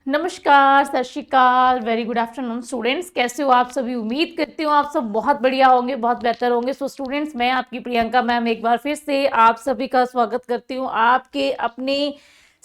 नमस्कार, सत श्री अकाल, वेरी गुड आफ्टरनून स्टूडेंट्स। कैसे हो आप सभी? उम्मीद करती हूँ आप सब बहुत बढ़िया होंगे, बहुत बेहतर होंगे। सो स्टूडेंट्स, मैं आपकी प्रियंका मैम एक बार फिर से आप सभी का स्वागत करती हूँ आपके अपने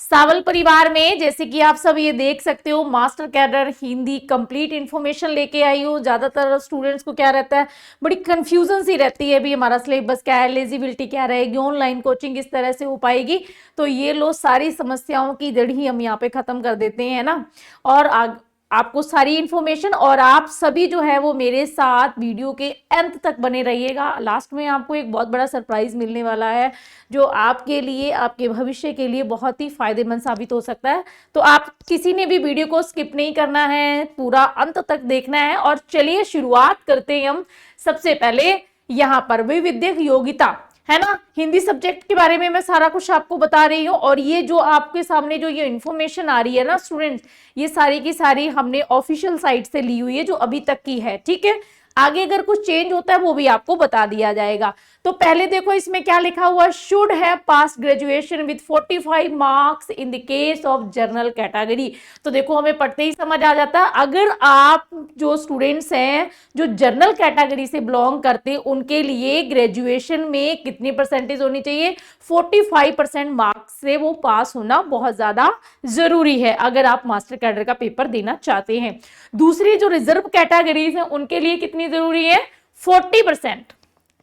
सावल परिवार में। जैसे कि आप सब ये देख सकते हो, master cadre Hindi complete information लेके आई हूँ। ज्यादातर स्टूडेंट्स को क्या रहता है, बड़ी कंफ्यूजन सी रहती है, भी हमारा सिलेबस क्या है, एलिजिबिलिटी क्या रहेगी, ऑनलाइन कोचिंग इस तरह से हो पाएगी। तो ये लो, सारी समस्याओं की जड़ ही हम यहाँ पे खत्म कर देते हैं ना। और आपको सारी इंफॉर्मेशन, और आप सभी जो है वो मेरे साथ वीडियो के अंत तक बने रहिएगा। लास्ट में आपको एक बहुत बड़ा सरप्राइज मिलने वाला है, जो आपके लिए, आपके भविष्य के लिए बहुत ही फायदेमंद साबित हो सकता है। तो आप किसी ने भी वीडियो को स्किप नहीं करना है, पूरा अंत तक देखना है। और चलिए शुरुआत करते हैं हम। सबसे पहले यहाँ पर विविधिक योग्यता है ना, हिंदी सब्जेक्ट के बारे में मैं सारा कुछ आपको बता रही हूँ। और ये जो आपके सामने जो ये इन्फॉर्मेशन आ रही है ना स्टूडेंट्स, ये सारी की सारी हमने ऑफिशियल साइट से ली हुई है, जो अभी तक की है। ठीक है, आगे अगर कुछ चेंज होता है वो भी आपको बता दिया जाएगा। तो पहले देखो इसमें क्या लिखा हुआ, should have pass graduation with 45 marks in the case of general category. तो देखो हमें पढ़ते ही समझ आ जाता है, अगर आप जो स्टूडेंट्स हैं जो जनरल कैटेगरी से बिलोंग करते हैं, उनके लिए ग्रेजुएशन में कितनी परसेंटेज होनी चाहिए, 45% मार्क्स से वो पास होना बहुत ज्यादा जरूरी है, अगर आप मास्टर कैडर का पेपर देना चाहते हैं। दूसरी जो रिजर्व कैटेगरीज है उनके लिए कितनी जरूरी है, 40%।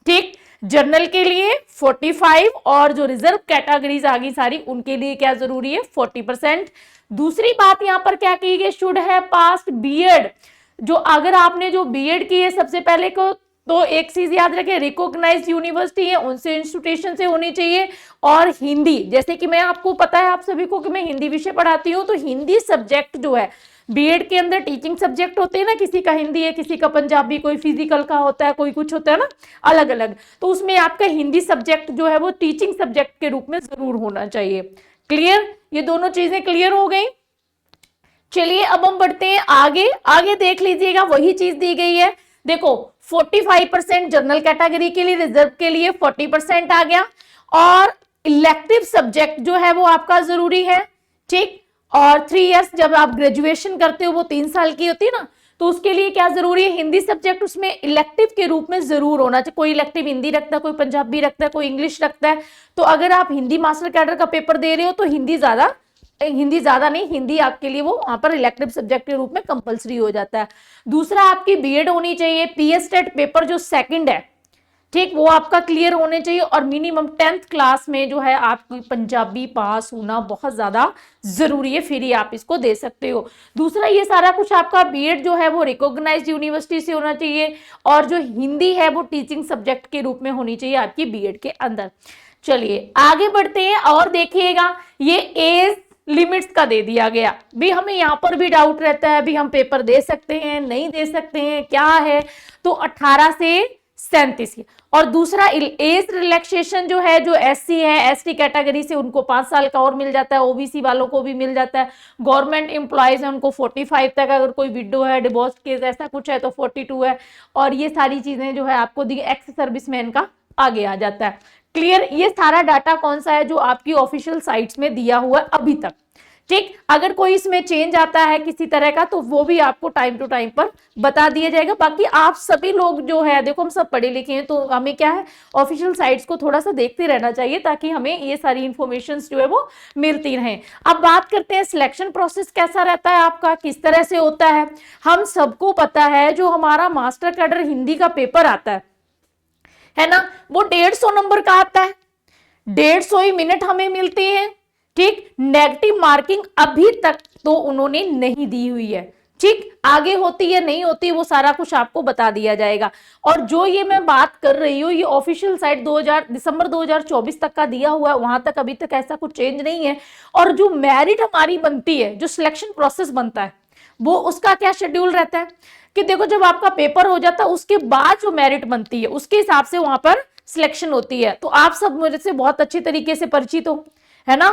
ठीक, जनरल के लिए 45 और जो रिजर्व कैटेगरीज आ गई सारी, उनके लिए क्या जरूरी है, 40%। दूसरी बात यहां पर क्या की गई, शुड हैव पास्ड बीएड। जो अगर आपने जो बीएड की है सबसे पहले को, तो एक चीज याद रखें, रिकॉग्नाइज्ड यूनिवर्सिटी है उनसे, इंस्टीट्यूशन से होनी चाहिए। और हिंदी, जैसे कि मैं आपको पता है आप सभी को कि मैं हिंदी विषय पढ़ाती हूँ, तो हिंदी सब्जेक्ट जो है बीएड के अंदर टीचिंग सब्जेक्ट होते हैं ना, किसी का हिंदी है, किसी का पंजाबी, कोई फिजिकल का होता है, कोई कुछ होता है ना, अलग अलग। तो उसमें आपका हिंदी सब्जेक्ट जो है वो टीचिंग सब्जेक्ट के रूप में जरूर होना चाहिए। क्लियर, ये दोनों चीजें क्लियर हो गई। चलिए अब हम बढ़ते हैं आगे। आगे देख लीजिएगा, वही चीज दी गई है। देखो 45% जनरल कैटेगरी के लिए, रिजर्व के लिए 40% आ गया। और इलेक्टिव सब्जेक्ट जो है वो आपका जरूरी है। ठीक, और 3 इयर्स जब आप ग्रेजुएशन करते हो, वो 3 साल की होती है ना, तो उसके लिए क्या जरूरी है, हिंदी सब्जेक्ट उसमें इलेक्टिव के रूप में जरूर होना चाहिए। कोई इलेक्टिव हिंदी रखता है, कोई पंजाबी रखता है, कोई इंग्लिश रखता है। तो अगर आप हिंदी मास्टर कैडर का पेपर दे रहे हो, तो हिंदी ज्यादा नहीं, हिंदी आपके लिए वो वहां पर इलेक्टिव सब्जेक्ट के रूप में कंपलसरी हो जाता है। दूसरा, आपकी बीएड होनी चाहिए, पीएसटेट पेपर जो सेकंड है, ठीक, वो आपका क्लियर होने चाहिए। और मिनिमम 10th क्लास में जो है आपकी पंजाबी पास होना बहुत ज्यादा जरूरी है, फिर ही आप इसको दे सकते हो। दूसरा, ये सारा कुछ आपका बीएड जो है वो रिकॉग्नाइज्ड यूनिवर्सिटी से होना चाहिए। और जो हिंदी है वो टीचिंग सब्जेक्ट के रूप में होनी चाहिए आपकी बीएड के अंदर। चलिए आगे बढ़ते हैं और देखिएगा, ये एज लिमिट्स का दे दिया गया। भी हमें यहाँ पर भी डाउट रहता है, भी हम पेपर दे सकते हैं, नहीं दे सकते हैं, क्या है। तो 18 से 37। और दूसरा, एज रिलैक्सेशन जो है, जो एससी है, एसटी कैटेगरी से, उनको 5 साल का और मिल जाता है, ओबीसी वालों को भी मिल जाता है। गवर्नमेंट एम्प्लॉयज है उनको 45 तक, अगर कोई विडो है, डिवोर्स केस ऐसा कुछ है तो 42 है। और ये सारी चीजें जो है आपको दी, एक्स सर्विसमैन का आगे आ जाता है। क्लियर, ये सारा डाटा कौन सा है, जो आपकी ऑफिशियल साइट्स में दिया हुआ है अभी तक। ठीक, अगर कोई इसमें चेंज आता है किसी तरह का, तो वो भी आपको टाइम टू टाइम पर बता दिया जाएगा। बाकी आप सभी लोग जो है, देखो हम सब पढ़े लिखे हैं, तो हमें क्या है, ऑफिशियल साइट्स को थोड़ा सा देखते रहना चाहिए, ताकि हमें ये सारी इंफॉर्मेशन जो है वो मिलती रहें। अब बात करते हैं सिलेक्शन प्रोसेस कैसा रहता है आपका, किस तरह से होता है। हम सबको पता है, जो हमारा मास्टर कैडर हिंदी का पेपर आता है ना, वो 150 नंबर का आता है, 150 ही मिनट हमें मिलती है। ठीक, नेगेटिव मार्किंग अभी तक तो उन्होंने नहीं दी हुई है। ठीक, आगे होती है नहीं होती, वो सारा कुछ आपको बता दिया जाएगा। और जो ये मैं बात कर रही हूँ, ये ऑफिशियल साइट दिसंबर 2024 तक का दिया हुआ है, वहां तक अभी तक ऐसा कुछ चेंज नहीं है। और जो मेरिट हमारी बनती है, जो सिलेक्शन प्रोसेस बनता है, वो उसका क्या शेड्यूल रहता है कि देखो, जब आपका पेपर हो जाता है उसके बाद जो मेरिट बनती है, उसके हिसाब से वहां पर सिलेक्शन होती है। तो आप सब मेरे से बहुत अच्छी तरीके से परिचित हो, है ना।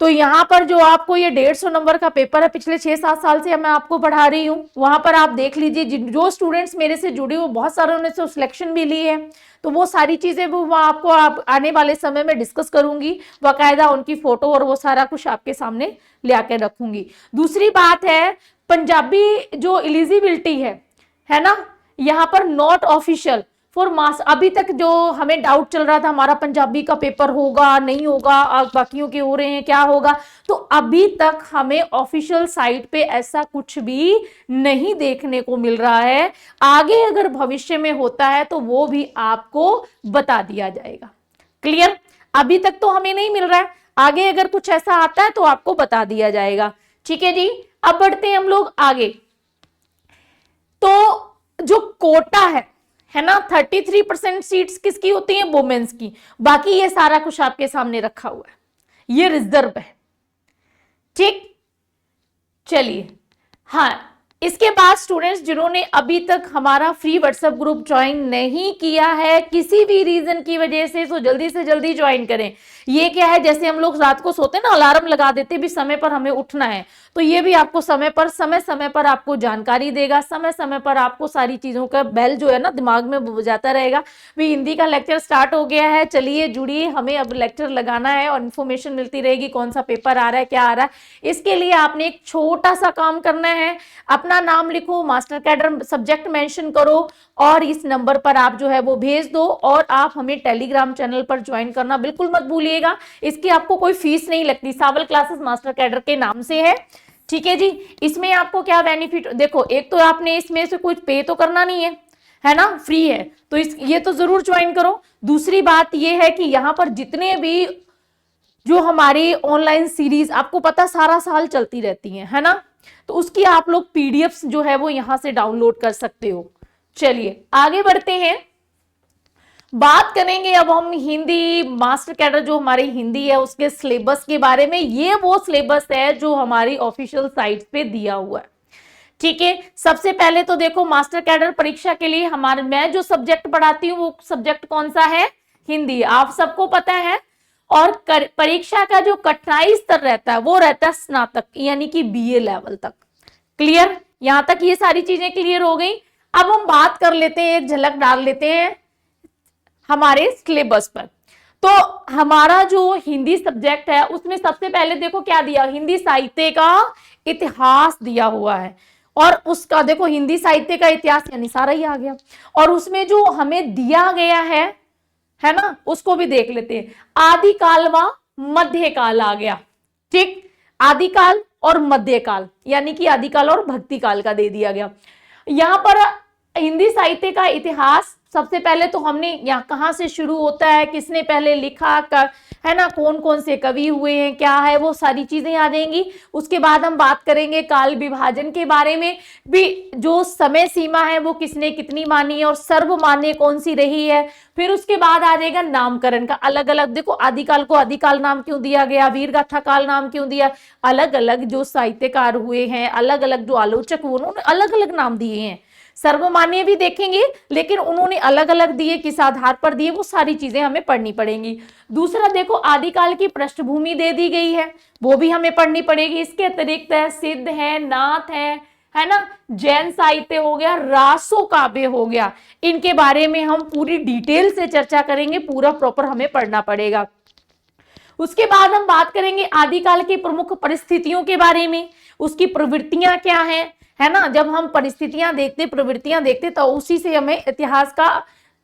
तो यहाँ पर जो आपको ये 150 नंबर का पेपर है, पिछले 6-7 साल से मैं आपको पढ़ा रही हूँ, वहां पर आप देख लीजिए जो स्टूडेंट्स मेरे से जुड़े हुए बहुत सारे ने तो सिलेक्शन भी ली है। तो वो सारी चीजें वो आपको आने वाले समय में डिस्कस करूंगी, बाकायदा उनकी फोटो और वो सारा कुछ आपके सामने ले आके रखूंगी। दूसरी बात है, पंजाबी जो एलिजिबिलिटी है ना, यहाँ पर नॉट ऑफिशियल फॉर मास। अभी तक जो हमें डाउट चल रहा था हमारा पंजाबी का पेपर होगा नहीं होगा, बाकियों के हो रहे हैं, क्या होगा, तो अभी तक हमें ऑफिशियल साइट पे ऐसा कुछ भी नहीं देखने को मिल रहा है। आगे अगर भविष्य में होता है तो वो भी आपको बता दिया जाएगा। क्लियर? अभी तक तो हमें नहीं मिल रहा है, आगे अगर कुछ ऐसा आता है तो आपको बता दिया जाएगा। ठीक है जी, अब बढ़ते हैं हम लोग आगे। तो जो कोटा है ना, 33% सीट्स किसकी होती हैं? वुमेन्स की। बाकी ये सारा कुछ आपके सामने रखा हुआ है, ये रिजर्व है। ठीक, चलिए। हाँ, इसके बाद स्टूडेंट्स जिन्होंने अभी तक हमारा फ्री व्हाट्सएप ग्रुप ज्वाइन नहीं किया है किसी भी रीजन की वजह से, तो जल्दी से जल्दी ज्वाइन करें। ये क्या है, जैसे हम लोग रात को सोते हैं ना, अलार्म लगा देते भी समय पर हमें उठना है, तो ये भी आपको समय समय पर आपको जानकारी देगा, समय समय पर आपको सारी चीजों का बेल जो है ना दिमाग में बजाता रहेगा। भी हिंदी का लेक्चर स्टार्ट हो गया है, चलिए जुड़िए, हमें अब लेक्चर लगाना है और इन्फॉर्मेशन मिलती रहेगी कौन सा पेपर आ रहा है, क्या आ रहा है। इसके लिए आपने एक छोटा सा काम करना है, अपना नाम लिखो, मास्टर कैडर सब्जेक्ट मेंशन करो और इस नंबर पर आप जो है वो भेज दो, और आप हमें टेलीग्राम चैनल पर ज्वाइन करना बिल्कुल मत भूलिएगा। इसकी आपको कोई फीस नहीं लगती, सावल क्लासेस मास्टर कैडर के नाम से है। ठीक है जी, इसमें आपको क्या बेनिफिट, देखो एक तो आपने इसमें से कुछ पे तो करना नहीं है ना, फ्री है, तो ये तो जरूर ज्वाइन करो। दूसरी बात ये है कि यहाँ पर जितने भी जो हमारी ऑनलाइन सीरीज आपको पता सारा साल चलती रहती है ना, तो उसकी आप लोग पीडीएफ्स जो है वो यहां से डाउनलोड कर सकते हो। चलिए आगे बढ़ते हैं, बात करेंगे अब हम हिंदी मास्टर कैडर जो हमारी हिंदी है उसके सिलेबस के बारे में। ये वो सिलेबस है जो हमारी ऑफिशियल साइट पे दिया हुआ है। ठीक है, सबसे पहले तो देखो मास्टर कैडर परीक्षा के लिए हमारे मैं जो सब्जेक्ट पढ़ाती हूँ वो सब्जेक्ट कौन सा है? हिंदी, आप सबको पता है। और परीक्षा का जो कठिनाई स्तर रहता है वो रहता है स्नातक यानी कि बीए लेवल तक। क्लियर? यहां तक ये सारी चीजें क्लियर हो गई। अब हम बात कर लेते हैं, एक झलक डाल लेते हैं हमारे सिलेबस पर। तो हमारा जो हिंदी सब्जेक्ट है उसमें सबसे पहले देखो क्या दिया, हिंदी साहित्य का इतिहास दिया हुआ है, और उसका देखो हिंदी साहित्य का इतिहास यानी सारा ही आ गया। और उसमें जो हमें दिया गया है ना, उसको भी देख लेते हैं। आदिकाल व मध्यकाल आ गया। ठीक, आदिकाल और मध्यकाल यानी कि आदिकाल और भक्ति काल का दे दिया गया। यहां पर हिंदी साहित्य का इतिहास सबसे पहले तो हमने यहाँ कहाँ से शुरू होता है, किसने पहले लिखा है ना, कौन कौन से कवि हुए हैं, क्या है, वो सारी चीजें आ जाएंगी। उसके बाद हम बात करेंगे काल विभाजन के बारे में भी, जो समय सीमा है वो किसने कितनी मानी है और सर्वमान्य कौन सी रही है। फिर उसके बाद आ जाएगा नामकरण का, अलग अलग देखो आदिकाल को आदिकाल नाम क्यों दिया गया, वीर गाथा काल नाम क्यों दिया, अलग अलग जो साहित्यकार हुए हैं, अलग अलग जो आलोचक हुए उन्होंने अलग अलग नाम दिए हैं। सर्वमान्य भी देखेंगे लेकिन उन्होंने अलग अलग दिए, किस आधार पर दिए, वो सारी चीजें हमें पढ़नी पड़ेंगी। दूसरा देखो आदिकाल की पृष्ठभूमि दे दी गई है, वो भी हमें पढ़नी पड़ेगी। इसके अतिरिक्त है सिद्ध है, नाथ है ना, जैन साहित्य हो गया, रासो काव्य हो गया, इनके बारे में हम पूरी डिटेल से चर्चा करेंगे, पूरा प्रॉपर हमें पढ़ना पड़ेगा। उसके बाद हम बात करेंगे आदिकाल की प्रमुख परिस्थितियों के बारे में, उसकी प्रवृत्तियां क्या हैं, है ना। जब हम परिस्थितियां देखते, प्रवृत्तियां देखते तो उसी से हमें इतिहास का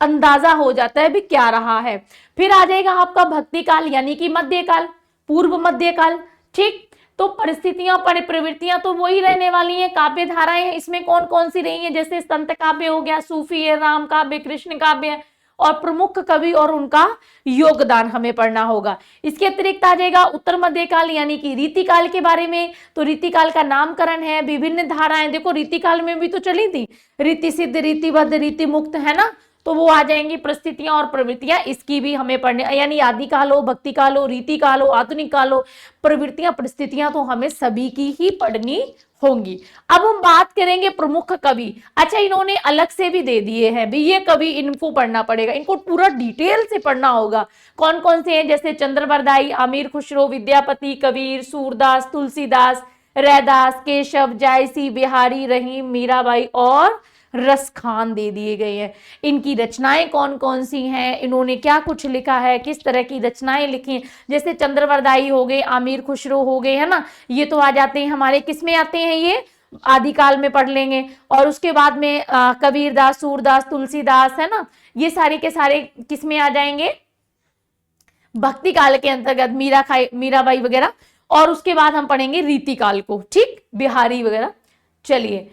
अंदाजा हो जाता है भी क्या रहा है। फिर आ जाएगा आपका भक्ति काल यानी कि मध्यकाल, पूर्व मध्यकाल। ठीक, तो परिस्थितियां प्रवृत्तियां तो वही रहने वाली हैं। काव्य धाराएं हैं, इसमें कौन कौन सी रही है, जैसे संत काव्य हो गया, सूफी है, राम काव्य, कृष्ण काव्य है, और प्रमुख कवि और उनका योगदान हमें पढ़ना होगा। इसके अतिरिक्त आ जाएगा उत्तर मध्यकाल यानी कि रीतिकाल के बारे में। तो रीतिकाल का नामकरण है, विभिन्न धाराएं, देखो रीतिकाल में भी तो चली थी, रीति सिद्ध, रीतिबद्ध, रीति मुक्त, है ना। तो वो आ जाएंगी परिस्थितियां और प्रवृत्तियां, इसकी भी हमें पढ़ने, यानी आदि काल हो, भक्ति काल हो, रीति काल हो, आधुनिक काल हो, प्रवृत्तियां परिस्थितियां तो हमें सभी की ही पढ़नी होंगी। अब हम बात करेंगे प्रमुख कवि। अच्छा, इन्होंने अलग से भी दे दिए हैं भी, ये कवि इनको पढ़ना पड़ेगा, इनको पूरा डिटेल से पढ़ना होगा। कौन कौन से हैं? जैसे चंद्रवरदाई, आमिर खुसरो, विद्यापति, कबीर, सूरदास, तुलसीदास, रैदास, केशव, जायसी, बिहारी, रहीम, मीराबाई और रसखान दे दिए गए हैं। इनकी रचनाएं कौन कौन सी हैं, इन्होंने क्या कुछ लिखा है, किस तरह की रचनाएं लिखी हैं। जैसे चंद्रवरदाई हो गए, आमिर खुसरो हो गए, है ना, ये तो आ जाते हैं हमारे, किसमें आते हैं, ये आदिकाल में पढ़ लेंगे। और उसके बाद में कबीरदास, सूरदास, तुलसीदास, है ना, ये सारे के सारे किसमें आ जाएंगे, भक्ति काल के अंतर्गत, मीराबाई वगैरह। और उसके बाद हम पढ़ेंगे रीति काल को, ठीक, बिहारी वगैरह। चलिए,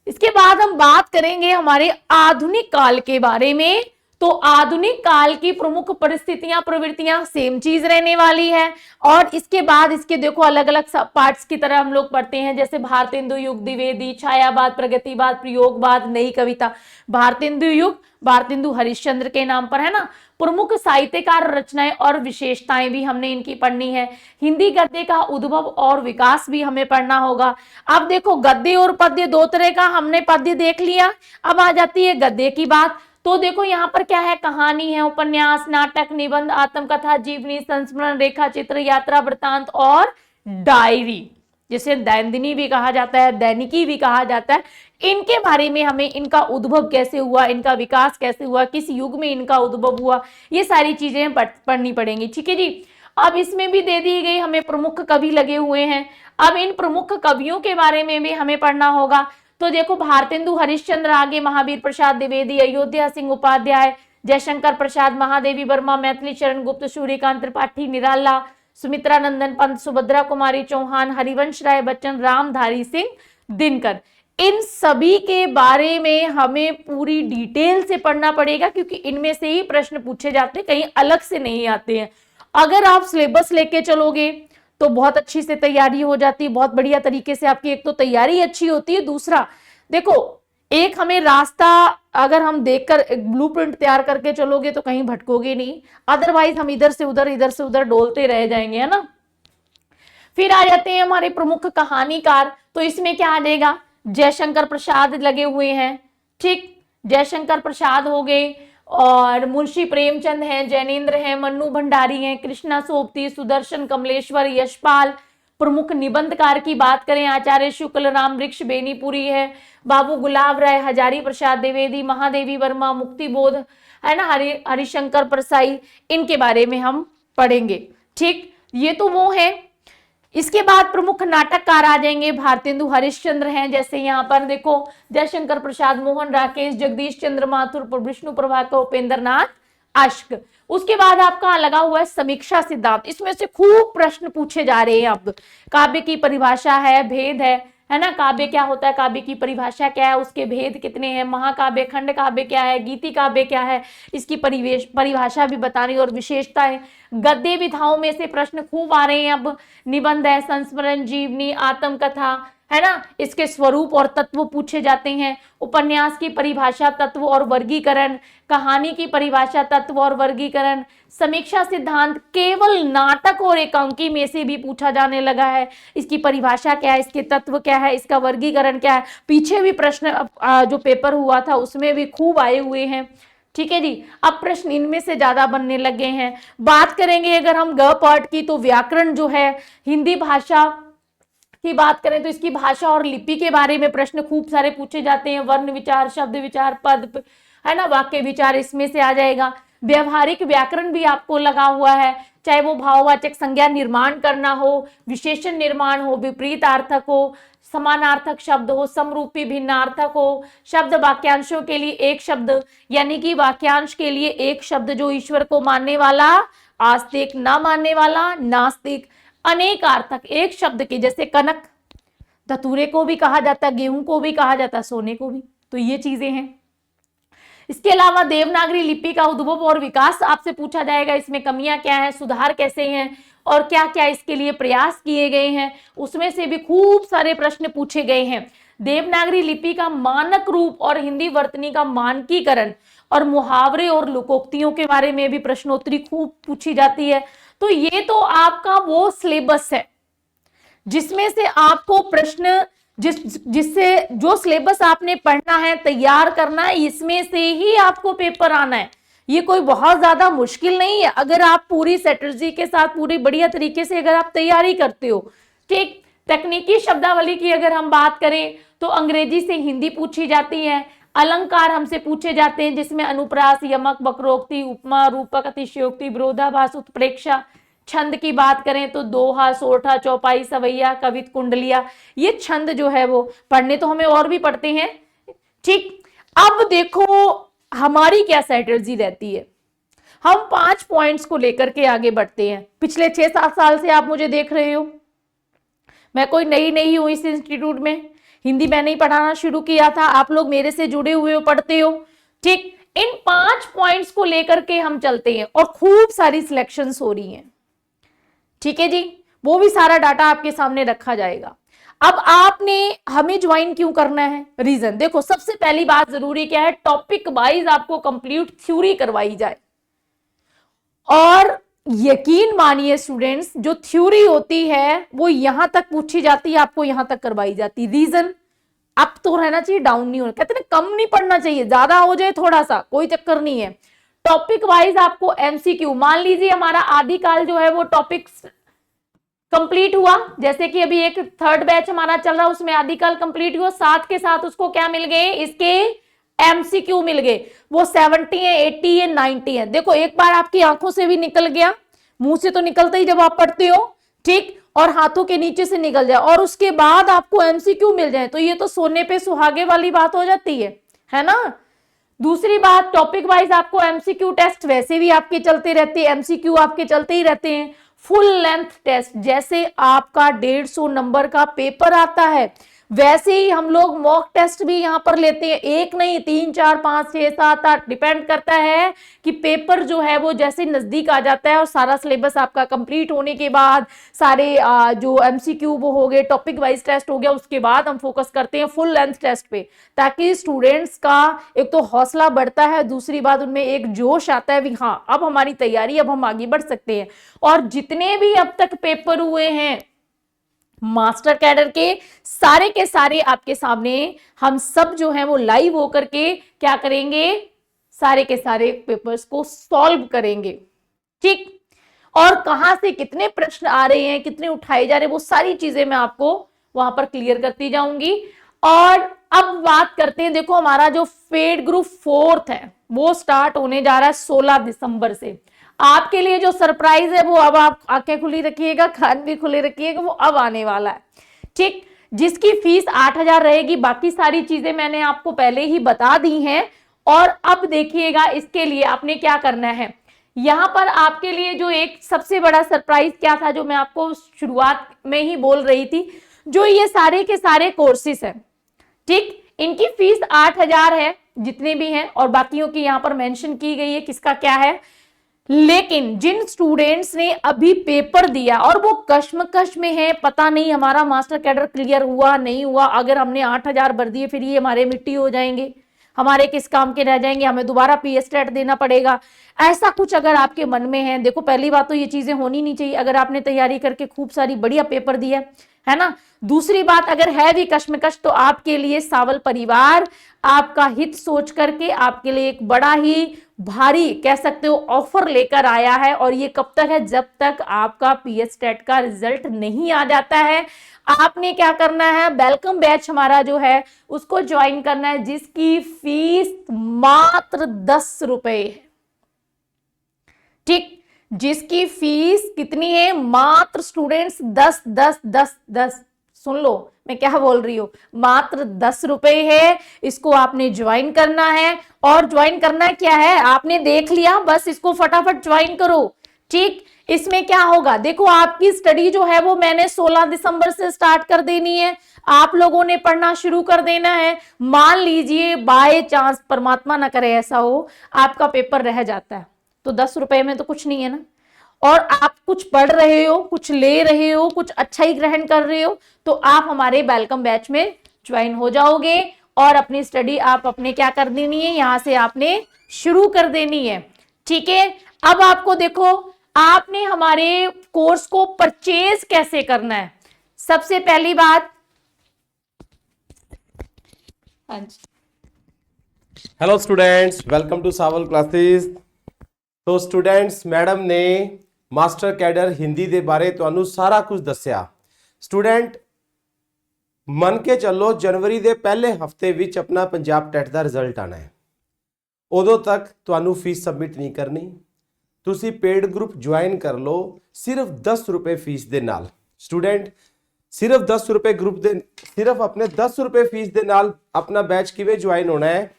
इसके बाद हम बात करेंगे हमारे आधुनिक काल के बारे में। तो आधुनिक काल की प्रमुख परिस्थितियां, प्रवृत्तियां सेम चीज रहने वाली है। और इसके बाद इसके देखो अलग अलग पार्ट्स की तरह हम लोग पढ़ते हैं, जैसे भारतेंदु युग, द्विवेदी, छायावाद, प्रगतिवाद, प्रयोगवाद, नई कविता। भारतेंदु युग भारतेंदु हरिश्चंद्र के नाम पर, है ना। प्रमुख साहित्यकार, रचनाएं और विशेषताएं भी हमने इनकी पढ़नी है। हिंदी गद्य का उद्भव और विकास भी हमें पढ़ना होगा। अब देखो, गद्य और पद्य दो तरह का, हमने पद्य देख लिया, अब आ जाती है गद्य की बात। तो देखो यहाँ पर क्या है, कहानी है, उपन्यास, नाटक, निबंध, आत्मकथा, जीवनी, संस्मरण, रेखा चित्र, यात्रा वृत्तांत और डायरी, जिसे दैनिकी भी कहा जाता है, दैनिकी भी कहा जाता है। इनके बारे में हमें, इनका उद्भव कैसे हुआ, इनका विकास कैसे हुआ, किस युग में इनका उद्भव हुआ, ये सारी चीजें पढ़नी पड़ेंगी, ठीक है जी। अब इसमें भी दे दी गई हमें प्रमुख कवि लगे हुए हैं। अब इन प्रमुख कवियों के बारे में भी हमें पढ़ना होगा। तो देखो, भारतेंदु हरिश्चंद्र आगे, महावीर प्रसाद द्विवेदी, अयोध्या सिंह उपाध्याय, जयशंकर प्रसाद, महादेवी वर्मा, मैथिली शरण गुप्त, सूर्यकांत त्रिपाठी, निराला, सुमित्रा नंदन पंत, सुभद्रा कुमारी चौहान, हरिवंश राय बच्चन, रामधारी सिंह दिनकर। इन सभी के बारे में हमें पूरी डिटेल से पढ़ना पड़ेगा, क्योंकि इनमें से ही प्रश्न पूछे जाते हैं, कहीं अलग से नहीं आते हैं। अगर आप सिलेबस लेके चलोगे तो बहुत अच्छी से तैयारी हो जाती है, बहुत बढ़िया तरीके से आपकी एक तो तैयारी अच्छी होती है। दूसरा देखो, एक हमें रास्ता अगर हम देखकर ब्लूप्रिंट तैयार करके चलोगे तो कहीं भटकोगे नहीं, अदरवाइज हम इधर से उधर डोलते रह जाएंगे, है ना। फिर आ जाते हैं हमारे प्रमुख कहानीकार। तो इसमें क्या आ जाएगा, जयशंकर प्रसाद लगे हुए हैं, ठीक, जयशंकर प्रसाद हो गए, और मुंशी प्रेमचंद हैं, जैनेन्द्र हैं, मन्नू भंडारी हैं, कृष्णा सोबती, सुदर्शन कमलेश्वर, यशपाल। प्रमुख निबंधकार की बात करें, आचार्य शुक्ल, राम वृक्ष बेनीपुरी है, बाबू गुलाब राय, हजारी प्रसाद द्विवेदी, महादेवी वर्मा, मुक्तिबोध, है ना, हरिशंकर परसाई, इनके बारे में हम पढ़ेंगे, ठीक। ये तो वो है। इसके बाद प्रमुख नाटककार आ जाएंगे, भारतेंदु हरिश्चंद्र हैं, जैसे यहाँ पर देखो, जयशंकर प्रसाद, मोहन राकेश, जगदीश चंद्र माथुर, विष्णु प्रभाकर, उपेंद्र नाथ आश्क। उसके बाद आपका लगा हुआ है समीक्षा सिद्धांत। इसमें से खूब प्रश्न पूछे जा रहे हैं। अब काव्य की परिभाषा है, भेद है ना, काव्य क्या होता है, काव्य की परिभाषा क्या है, उसके भेद कितने हैं, महाकाव्य, खंड काव्य क्या है, गीति काव्य क्या है, इसकी परिभाषा भी बतानी और विशेषता है। गद्य विधाओं में से प्रश्न खूब आ रहे हैं। अब निबंध है, संस्मरण, जीवनी, आत्मकथा, है ना, इसके स्वरूप और तत्व पूछे जाते हैं। उपन्यास की परिभाषा, तत्व और वर्गीकरण, कहानी की परिभाषा, तत्व और वर्गीकरण, समीक्षा सिद्धांत केवल नाटक और एकांकी में से भी पूछा जाने लगा है। इसकी परिभाषा क्या है, इसके तत्व क्या है, इसका वर्गीकरण क्या है। पीछे भी प्रश्न जो पेपर हुआ था उसमें भी खूब आए हुए हैं, ठीक है जी। अब प्रश्न इनमें से ज्यादा बनने लगे हैं। बात करेंगे अगर हम ग पार्ट की, तो व्याकरण जो है, हिंदी भाषा की बात करें तो इसकी भाषा और लिपि के बारे में प्रश्न खूब सारे पूछे जाते हैं। वर्ण विचार, शब्द विचार, पद, है ना, वाक्य विचार, इसमें से आ जाएगा। व्यवहारिक व्याकरण भी आपको लगा हुआ है, चाहे वो भाववाचक संज्ञा निर्माण करना हो, विशेषण निर्माण हो, विपरीतार्थक हो, समानार्थक शब्द हो, समरूपी भिन्नार्थक हो, शब्द वाक्यांशों के लिए एक शब्द, यानी कि वाक्यांश के लिए एक शब्द जो ईश्वर को मानने वाला, आस्तिक, ना मानने वाला नास्तिक, अनेकार्थक एक शब्द के, जैसे कनक, धतूरे को भी कहा जाता, गेहूं को भी कहा जाता, सोने को भी। तो ये चीजें हैं। इसके अलावा देवनागरी लिपि का उद्भव और विकास आपसे पूछा जाएगा। इसमें कमियां क्या है, सुधार कैसे हैं और क्या क्या इसके लिए प्रयास किए गए हैं, उसमें से भी खूब सारे प्रश्न पूछे गए हैं। देवनागरी लिपि का मानक रूप और हिंदी वर्तनी का मानकीकरण और मुहावरे और लोकोक्तियों के बारे में भी प्रश्नोत्तरी खूब पूछी जाती है। तो ये तो आपका वो सिलेबस है जिसमें से आपको प्रश्न जिससे जो सिलेबस आपने पढ़ना है, तैयार करना है, इसमें से ही आपको पेपर आना है। ये कोई बहुत ज्यादा मुश्किल नहीं है अगर आप पूरी स्ट्रेटजी के साथ पूरी बढ़िया तरीके से अगर आप तैयारी करते हो। ठीक, तकनीकी शब्दावली की अगर हम बात करें तो अंग्रेजी से हिंदी पूछी जाती है, अलंकार हमसे पूछे जाते हैं जिसमें अनुप्रास, यमक, वक्रोक्ति, उपमा, रूपक, अतिशयोक्ति, विरोधाभास, उत्प्रेक्षा। छंद की बात करें तो दोहा, सोरठा, चौपाई, सवैया, कवित, कुंडलिया, ये छंद जो है वो पढ़ने तो हमें और भी पढ़ते हैं। ठीक, अब देखो हमारी क्या स्ट्रेटजी रहती है। हम 5 पॉइंट्स को लेकर के आगे बढ़ते हैं। पिछले 6-7 साल से आप मुझे देख रहे हो, मैं कोई नई नहीं हूं इस इंस्टीट्यूट में, हिंदी मैंने ही पढ़ाना शुरू किया था, आप लोग मेरे से जुड़े हुए हो, पढ़ते हो। ठीक, इन 5 पॉइंट्स को लेकर के हम चलते हैं और खूब सारी सिलेक्शंस हो रही हैं। ठीक है जी, वो भी सारा डाटा आपके सामने रखा जाएगा। अब आपने हमें ज्वाइन क्यों करना है, रीजन देखो, सबसे पहली बात जरूरी क्या है, टॉपिक वाइज आपको कंप्लीट थ्योरी करवाई जाए। और यकीन मानिए स्टूडेंट्स, जो थ्योरी होती है वो यहां तक पूछी जाती है, आपको यहां तक करवाई जाती है। रीजन अप तो रहना चाहिए, डाउन नहीं होना, कहते ना कम नहीं पढ़ना चाहिए, ज्यादा हो जाए थोड़ा सा कोई चक्कर नहीं है। टॉपिक वाइज आपको एमसीक्यू, मान लीजिए हमारा आदिकाल जो है वो टॉपिक्स कंप्लीट हुआ, जैसे कि अभी एक 3rd बैच हमारा चल रहा है उसमें आदिकाल कंप्लीट हुआ, साथ के साथ उसको क्या मिल गए, इसके एमसीक्यू मिल गए। वो 70 है, 80 है, 90 है। देखो एक बार आपकी आंखों से भी निकल गया, मुंह से तो निकलता ही जब आप पढ़ते हो, ठीक, और हाथों के नीचे से निकल जाए और उसके बाद आपको एमसीक्यू मिल जाए, तो ये तो सोने पे सुहागे वाली बात हो जाती है ना। दूसरी बात, टॉपिक वाइज आपको एमसीक्यू टेस्ट वैसे भी आपके चलते रहते हैं, एमसीक्यू आपके चलते ही रहते हैं। फुल लेंथ टेस्ट, जैसे आपका 150 नंबर का पेपर आता है वैसे ही हम लोग मॉक टेस्ट भी यहां पर लेते हैं, एक नहीं 3, 4, 5, 6, 7, 8, डिपेंड करता है कि पेपर जो है वो जैसे नजदीक आ जाता है और सारा सिलेबस आपका कंप्लीट होने के बाद सारे जो एमसीक्यू वो हो गए, टॉपिक वाइज टेस्ट हो गया, उसके बाद हम फोकस करते हैं फुल लेंथ टेस्ट पे, ताकि स्टूडेंट्स का एक तो हौसला बढ़ता है, दूसरी बात उनमें एक जोश आता है भी हाँ अब हमारी तैयारी, अब हम आगे बढ़ सकते हैं। और जितने भी अब तक पेपर हुए हैं मास्टर कैडर के सारे आपके सामने, हम सब जो है वो लाइव होकर के क्या करेंगे, सारे के सारे पेपर्स को सॉल्व करेंगे। ठीक, और कहां से कितने प्रश्न आ रहे हैं, कितने उठाए जा रहे हैं, वो सारी चीजें मैं आपको वहां पर क्लियर करती जाऊंगी। और अब बात करते हैं, देखो हमारा जो पेड ग्रुप 4th है वो स्टार्ट होने जा रहा है 16 दिसंबर से। आपके लिए जो सरप्राइज है वो अब आप आंखें खुली रखिएगा, कान भी खुले रखिएगा, वो अब आने वाला है। ठीक, जिसकी फीस 8,000 रहेगी, बाकी सारी चीजें मैंने आपको पहले ही बता दी हैं। और अब देखिएगा इसके लिए आपने क्या करना है, यहां पर आपके लिए जो एक सबसे बड़ा सरप्राइज क्या था, जो मैं आपको शुरुआत में ही बोल रही थी, जो ये सारे के सारे कोर्सेस हैं, ठीक, इनकी फीस 8,000 है जितने भी हैं, और बाकियों की यहां पर मेंशन की गई है किसका क्या है। लेकिन जिन स्टूडेंट्स ने अभी पेपर दिया और वो कश्मकश में है, पता नहीं हमारा मास्टर कैडर क्लियर हुआ नहीं हुआ, अगर हमने 8,000 भर दिए फिर ये हमारे मिट्टी हो जाएंगे, हमारे किस काम के रह जाएंगे, हमें दोबारा पीएसटेट देना पड़ेगा, ऐसा कुछ अगर आपके मन में है, देखो पहली बात तो ये चीजें होनी नहीं चाहिए अगर आपने तैयारी करके खूब सारी बढ़िया पेपर दिया है ना। दूसरी बात, अगर है भी कश्मकश तो आपके लिए सावल परिवार आपका हित सोच करके आपके लिए एक बड़ा ही भारी कह सकते हो ऑफर लेकर आया है। और ये कब तक है, जब तक आपका पीएसटेट का रिजल्ट नहीं आ जाता है। आपने क्या करना है, वेलकम बैच हमारा जो है उसको ज्वाइन करना है, जिसकी फीस मात्र 10 रुपए है। ठीक, जिसकी फीस कितनी है, मात्र स्टूडेंट्स 10 10 10 10, सुन लो मैं क्या बोल रही हूं, मात्र 10 रुपए है। इसको आपने ज्वाइन करना है, और ज्वाइन करना क्या है, आपने देख लिया, बस इसको फटाफट ज्वाइन करो। ठीक, इसमें क्या होगा, देखो आपकी स्टडी जो है वो मैंने 16 दिसंबर से स्टार्ट कर देनी है, आप लोगों ने पढ़ना शुरू कर देना है। मान लीजिए बाय चांस, परमात्मा ना करे ऐसा हो, आपका पेपर रह जाता है, तो 10 रुपए में तो कुछ नहीं है ना, और आप कुछ पढ़ रहे हो, कुछ ले रहे हो, कुछ अच्छा ही ग्रहण कर रहे हो, तो आप हमारे वेलकम बैच में ज्वाइन हो जाओगे। और अपनी स्टडी आप अपने क्या कर देनी है, यहां से आपने शुरू कर देनी है। ठीक है, अब आपको देखो आपने हमारे कोर्स को परचेज कैसे करना है। सबसे पहली बात, हाँ जी, hello students, welcome to Sawal classes. तो स्टूडेंट्स, मैडम ने मास्टर कैडर हिंदी ਦੇ ਬਾਰੇ ਤੁਹਾਨੂੰ ਸਾਰਾ ਕੁਝ ਦੱਸਿਆ। ਸਟੂਡੈਂਟ ਮੰਨ ਕੇ ਚੱਲੋ ਜਨਵਰੀ ਦੇ ਪਹਿਲੇ ਹਫਤੇ ਵਿੱਚ ਆਪਣਾ ਪੰਜਾਬ ਟੈਟ ਦਾ ਰਿਜ਼ਲਟ ਆਣਾ ਹੈ। ਉਦੋਂ ਤੱਕ ਤੁਹਾਨੂੰ ਫੀਸ ਸਬਮਿਟ ਨਹੀਂ ਕਰਨੀ। ਤੁਸੀਂ ਪੇਡ ਗਰੁੱਪ ਜੁਆਇਨ ਕਰ ਲਓ ਸਿਰਫ 10 ਰੁਪਏ ਫੀਸ ਦੇ ਨਾਲ। ਸਟੂਡੈਂਟ ਸਿਰਫ 10 ਰੁਪਏ ਗਰੁੱਪ ਦੇ ਸਿਰਫ ਆਪਣੇ 10 ਰੁਪਏ ਫੀਸ ਦੇ ਨਾਲ ਆਪਣਾ ਬੈਚ ਕਿਵੇਂ ਜੁਆਇਨ ਹੋਣਾ ਹੈ।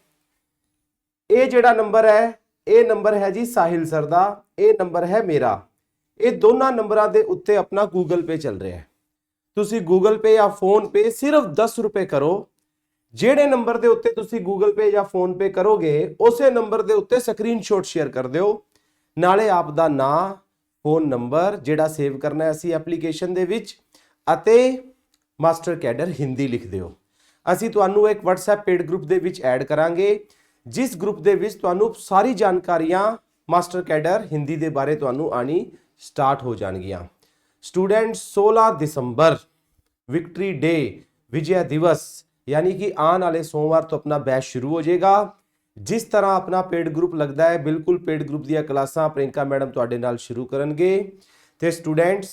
ਇਹ ਜਿਹੜਾ ਨੰਬਰ ਹੈ, ਇਹ ਨੰਬਰ ਹੈ ਜੀ ਸਾਹਿਲ ਸਰ ਦਾ, ਇਹ ਨੰਬਰ ਹੈ ਮੇਰਾ। ਇਹ ਦੋਨਾਂ ਨੰਬਰਾਂ ਦੇ ਉੱਤੇ ਆਪਣਾ ਗੂਗਲ ਪੇ ਚੱਲ ਰਿਹਾ ਹੈ। ਤੁਸੀਂ ਗੂਗਲ ਪੇ ਜਾਂ ਫੋਨ ਪੇ ਸਿਰਫ 10 ਰੁਪਏ ਕਰੋ। ਜਿਹੜੇ ਨੰਬਰ ਦੇ ਉੱਤੇ ਤੁਸੀਂ ਗੂਗਲ ਪੇ ਜਾਂ ਫੋਨ ਪੇ ਕਰੋਗੇ ਉਸੇ ਨੰਬਰ ਦੇ ਉੱਤੇ ਸਕਰੀਨਸ਼ਾਟ ਸ਼ੇਅਰ ਕਰ ਦਿਓ। ਨਾਲੇ ਆਪ ਦਾ ਨਾਂ, ਫੋਨ ਨੰਬਰ ਜਿਹੜਾ ਸੇਵ ਕਰਨਾ ਹੈ ਅਸੀਂ ਐਪਲੀਕੇਸ਼ਨ ਦੇ ਵਿੱਚ, ਅਤੇ ਮਾਸਟਰ ਕੈਡਰ ਹਿੰਦੀ ਲਿਖ ਦਿਓ। ਅਸੀਂ ਤੁਹਾਨੂੰ ਇੱਕ WhatsApp ਪੇਡ ਗਰੁੱਪ ਦੇ ਵਿੱਚ ਐਡ ਕਰਾਂਗੇ, ਜਿਸ ਗਰੁੱਪ ਦੇ ਵਿੱਚ ਤੁਹਾਨੂੰ ਸਾਰੀ ਜਾਣਕਾਰੀਆਂ ਮਾਸਟਰ ਕੈਡਰ ਹਿੰਦੀ ਦੇ ਬਾਰੇ ਤੁਹਾਨੂੰ ਆਣੀ ਸਟਾਰਟ ਹੋ ਜਾਣਗੀਆਂ। ਸਟੂਡੈਂਟ 16 ਦਸੰਬਰ ਵਿਕਟਰੀ ਡੇ, ਵਿਜੈ ਦਿਵਸ, यानी कि आने वाले सोमवार तो अपना बैच शुरू हो जाएगा। जिस तरह अपना पेड ग्रुप लगता है बिल्कुल पेड ग्रुप ਦੀਆਂ ਕਲਾਸਾਂ ਪ੍ਰਿयंका मैडम ਤੁਹਾਡੇ ਨਾਲ शुरू ਕਰਨਗੇ। ਤੇ ਸਟੂਡੈਂਟਸ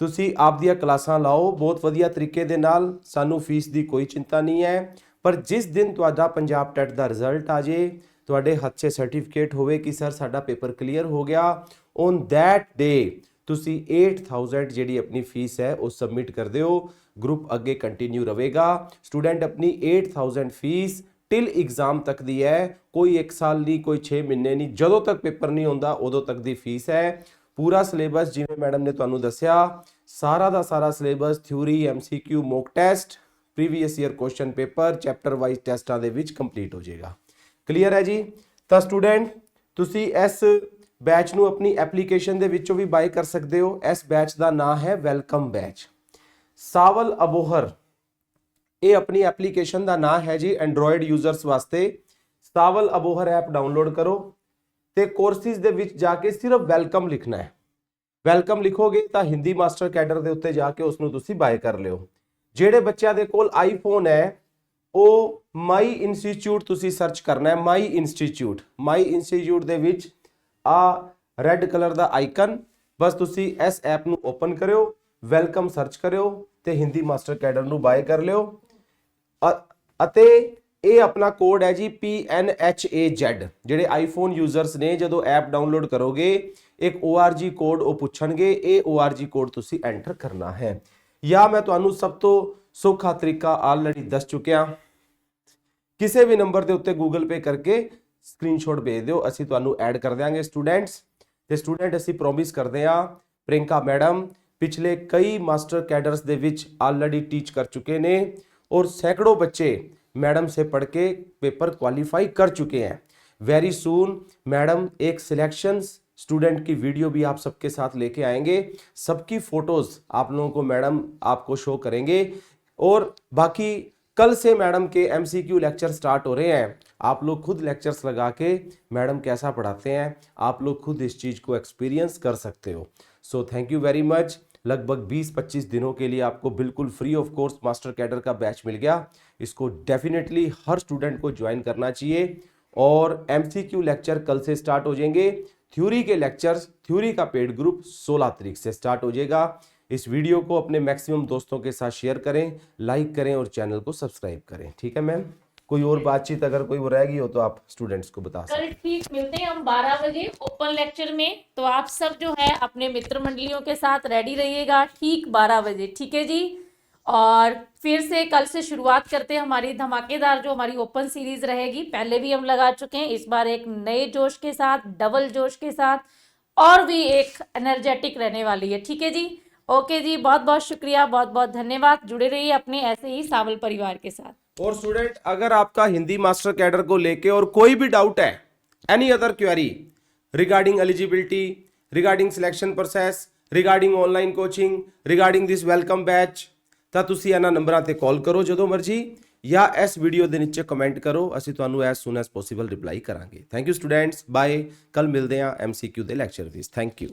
ਤੁਸੀਂ ਆਪ ਦੀਆਂ ਕਲਾਸਾਂ ਲਾਓ ਬਹੁਤ ਵਧੀਆ ਤਰੀਕੇ ਦੇ ਨਾਲ, ਸਾਨੂੰ ਫੀਸ ਦੀ ਕੋਈ ਚਿੰਤਾ ਨਹੀਂ ਹੈ। ਪਰ ਜਿਸ ਦਿਨ ਤੁਹਾਡਾ ਪੰਜਾਬ ਟੈਟ ਦਾ ਰਿਜ਼ਲਟ ਆ ਜੇ, ਤੁਹਾਡੇ ਹੱਥ 'ਚ ਸਰਟੀਫਿਕੇਟ ਹੋਵੇ ਕਿ ਸਰ ਸਾਡਾ ਪੇਪਰ ਕਲੀਅਰ ਹੋ ਗਿਆ, ਔਨ ਦੈਟ ਡੇ ਤੁਸੀਂ 8000 ਜਿਹੜੀ ਆਪਣੀ ਫੀਸ ਹੈ ਉਹ ਸਬਮਿਟ ਕਰ ਦਿਓ। ग्रुप अगे कंटिन्यू रहेगा। स्टूडेंट अपनी 8000 फीस टिल एग्जाम तक दी है, कोई 1 साल नहीं, कोई 6 महीने नहीं, जदों तक पेपर नहीं होंदा उदों तक दी फीस है। पूरा सिलेबस जिवें मैडम ने तुहानूं दस्सिया, सारा दा सारा syllabus theory, MCQ, mock test, previous year question paper, chapter wise टेस्टां दे विच कंप्लीट हो जाएगा। क्लीयर है जी? तो स्टूडेंट तुसी इस बैच नूं अपनी एप्लीकेशन दे विचों भी बाय कर सकते हो। इस बैच का नाम है वेलकम बैच। सावल अबोहर ये अपनी एप्लीकेशन का नाम है जी एंड्रॉयड यूजर्स वास्ते। सावल अबोहर ऐप डाउनलोड करो तो कोर्सिस दे विच जाके सिर्फ वेलकम लिखना है। वेलकम लिखोगे तो हिंदी मास्टर कैडर के उत्ते जाके उसनूं तुसी बाय कर लियो। जेड़े बच्चों के कोल आईफोन है वो माई इंस्टीट्यूट तुसी सर्च करना है। माई इंस्टीट्यूट दे विच आ रेड कलर का आइकन, बस तुसी इस ऐप नूं ओपन करो, वेलकम सर्च करो तो हिंदी मास्टर कैडर नूं बाय कर लियो। अते ये अपना कोड है जी PNHAZ। जेडे आईफोन यूजर्स ने जो ऐप डाउनलोड करोगे एक ORG कोड वो पूछणगे, ये ORG कोड तुसी एंटर करना है। या मैं तुहानूं सब तो सौखा तरीका ऑलरेडी दस चुकिया, किसी भी नंबर के उत्ते गूगल पे करके स्क्रीनशॉट भेज दिओ, असीं तुहानूं ऐड कर देंगे। स्टूडेंट्स ते स्टूडेंट असीं प्रॉमिस करते हैं, प्रियंका मैडम पिछले कई मास्टर कैडर्स दे विच ऑलरेडी टीच कर चुके ने और सैकड़ों बच्चे मैडम से पढ़ के पेपर क्वालिफाई कर चुके हैं। वेरी सून मैडम एक सिलेक्शंस स्टूडेंट की वीडियो भी आप सबके साथ लेके आएंगे, सबकी फोटोज आप लोगों को मैडम आपको शो करेंगे। और बाकी कल से मैडम के MCQ लेक्चर स्टार्ट हो रहे हैं। आप लोग खुद लेक्चर्स लगा के मैडम कैसा पढ़ाते हैं आप लोग खुद इस चीज़ को एक्सपीरियंस कर सकते हो। So thank you very much. लगभग 20-25 दिनों के लिए आपको बिल्कुल free of course master cadre का बैच मिल गया। इसको डेफिनेटली हर स्टूडेंट को ज्वाइन करना चाहिए। और MCQ लेक्चर कल से स्टार्ट हो जाएंगे। थ्योरी के लेक्चर्स, थ्योरी का पेड ग्रुप 16 तारीख से स्टार्ट हो जाएगा। इस वीडियो को अपने मैक्सिमम दोस्तों के साथ शेयर करें, लाइक करें और चैनल को सब्सक्राइब करें। ठीक है मैम? कोई और बातचीत अगर कोई वो रह गई हो तो आप स्टूडेंट्स को बता सकते हैं। ठीक, मिलते हैं हम 12 बजे ओपन लेक्चर में। तो आप सब जो है अपने मित्र मंडलियों के साथ रेडी रहिएगा ठीक 12 बजे। ठीक है जी? और फिर से कल से शुरुआत करते हैं हमारी धमाकेदार जो हमारी ओपन सीरीज रहेगी। पहले भी हम लगा चुके हैं, इस बार एक नए जोश के साथ, डबल जोश के साथ, और भी एक एनर्जेटिक रहने वाली है। ठीक है जी? ओके जी, बहुत बहुत शुक्रिया, बहुत बहुत धन्यवाद। जुड़े रहिए अपने ऐसे ही सावल परिवार के साथ। और स्टूडेंट अगर आपका हिंदी मास्टर कैडर को लेके और कोई भी डाउट है, any other query regarding eligibility, regarding selection process, regarding online coaching, regarding this welcome batch, ਤਾਂ ਤੁਸੀਂ ਇਹਨਾਂ ਨੰਬਰਾਂ ਤੇ ਕਾਲ ਕਰੋ ਜਦੋਂ ਮਰਜ਼ੀ। ਜਾਂ ਇਸ ਵੀਡੀਓ ਦੇ ਨੀਚੇ ਕਮੈਂਟ ਕਰੋ, ਅਸੀਂ ਤੁਹਾਨੂੰ as soon as possible reply ਕਰਾਂਗੇ। Thank you students, bye. ਕੱਲ ਮਿਲਦੇ ਹਾਂ MCQ ਦੇ ਲੈਕਚਰ ਵਿੱਚ। Thank you.